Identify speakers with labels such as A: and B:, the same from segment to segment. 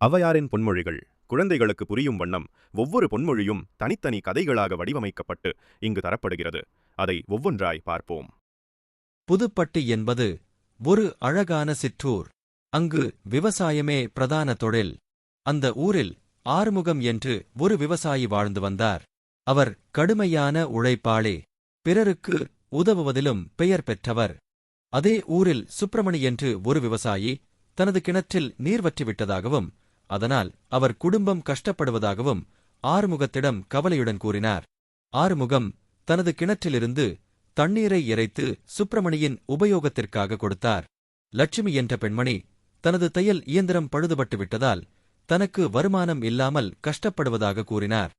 A: ஔவையாரின் பொன்மொழிகள் குழந்தைகளுக்கு புரியும் வண்ணம் ஒவ்வொரு பொன்மொழியும் தனித்தனி கதைகளாக வடிவமைக்கப்பட்டு இங்கு தரப்படுகிறது. அதை ஒவ்வொன்றாய் பார்ப்போம்.
B: புதுப்பட்டி என்பது ஒரு அழகான சிற்றூர். அங்கு விவசாயமே பிரதான தொழில். அந்த ஊரில் ஆறுமுகம் என்று ஒரு விவசாயி வாழ்ந்து வந்தார். அவர் கடுமையான உழைப்பாளி. பிறருக்கு உதவுவதிலும் பெயர் பெற்றவர். அதே ஊரில் சுப்பிரமணி என்று ஒரு விவசாயி தனது கிணற்றில் நீர் வற்றிவிட்டதாகவும் அதனால் அவர் குடும்பம் கஷ்டப்படுவதாகவும் ஆறுமுகத்திடம் கவலையுடன் கூறினார். ஆறுமுகம் தனது கிணற்றிலிருந்து தண்ணீரை இறைத்து சுப்பிரமணியின் உபயோகத்திற்காக கொடுத்தார். லட்சுமி என்ற பெண்மணி தனது தையல் இயந்திரம் பழுதுபட்டு விட்டதால் தனக்கு வருமானம் இல்லாமல் கஷ்டப்படுவதாக கூறினார்.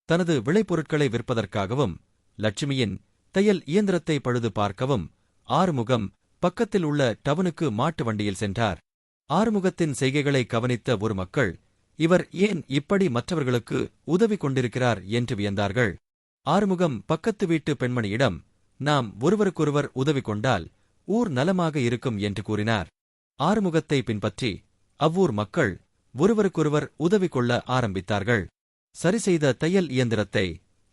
B: தனது விளைபொருட்களை விற்பதற்காகவும் லட்சுமியின் தையல் இயந்திரத்தை பழுது பார்க்கவும் ஆறுமுகம் பக்கத்தில் உள்ள டவுனுக்கு மாட்டு வண்டியில் சென்றார். ஆறுமுகத்தின் செய்கைகளை கவனித்த ஒரு மக்கள் இவர் ஏன் இப்படி மற்றவர்களுக்கு உதவி கொண்டிருக்கிறார் என்று வியந்தார்கள். ஆறுமுகம் பக்கத்து வீட்டு பெண்மணியிடம் நாம் ஒருவருக்கொருவர் உதவி கொண்டால் ஊர் நலமாக இருக்கும் என்று கூறினார். ஆறுமுகத்தை பின்பற்றி அவ்வூர் மக்கள் ஒருவருக்கொருவர் உதவி கொள்ள ஆரம்பித்தார்கள். சரிசெய்த தையல் இயந்திரத்தை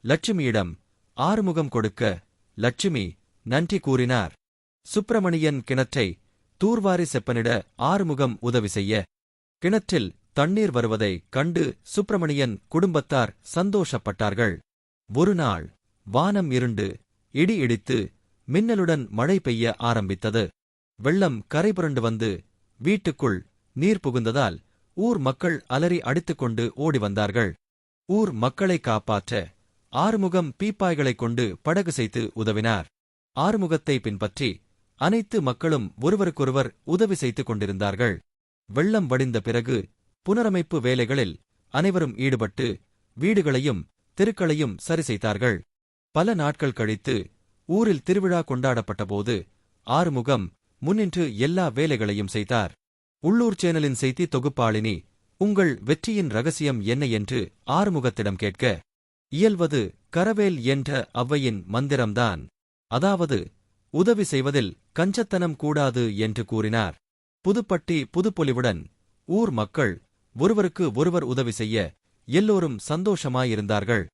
B: லட்சுமியிடம் ஆறுமுகம் கொடுக்க லட்சுமி நன்றி கூறினார். சுப்பிரமணியன் கிணற்றை தூர்வாரி செப்பனிட ஆறுமுகம் உதவி செய்ய கிணற்றில் தண்ணீர் வருவதை கண்டு சுப்பிரமணியன் குடும்பத்தார் சந்தோஷப்பட்டார்கள். ஒருநாள் வானம் இருண்டு இடி இடித்து மின்னலுடன் மழை பெய்ய ஆரம்பித்தது. வெள்ளம் கரைபுரண்டு வந்து வீட்டுக்குள் நீர் புகுந்ததால் ஊர் மக்கள் அலறி அடித்துக்கொண்டு ஓடி வந்தார்கள். ஊர் மக்களை காப்பாற்ற ஆறுமுகம் பீப்பாய்களைக் கொண்டு படகு செய்து உதவினார். ஆறுமுகத்தை பின்பற்றி அனைத்து மக்களும் ஒருவருக்கொருவர் உதவி செய்து கொண்டிருந்தார்கள். வெள்ளம் வடிந்த பிறகு புனரமைப்பு வேலைகளில் அனைவரும் ஈடுபட்டு வீடுகளையும் தெருக்களையும் சரி செய்தார்கள். பல நாட்கள் கழித்து ஊரில் திருவிழா கொண்டாடப்பட்டபோது ஆறுமுகம் முன்னின்று எல்லா வேலைகளையும் செய்தார். உள்ளூர் சேனலின் செய்தி தொகுப்பாளினி உங்கள் வெற்றியின் ரகசியம் என்ன என்று ஆறுமுகத்திடம் கேட்க இயல்வது கரவேல் என்ற ஔவையின் மந்திரம்தான். அதாவது உதவி செய்வதில் கஞ்சத்தனம் கூடாது என்று கூறினார். புதுப்பட்டி புதுப்பொலிவுடன் ஊர் மக்கள் ஒருவருக்கு ஒருவர் உதவி செய்ய எல்லோரும் சந்தோஷமாயிருந்தார்கள்.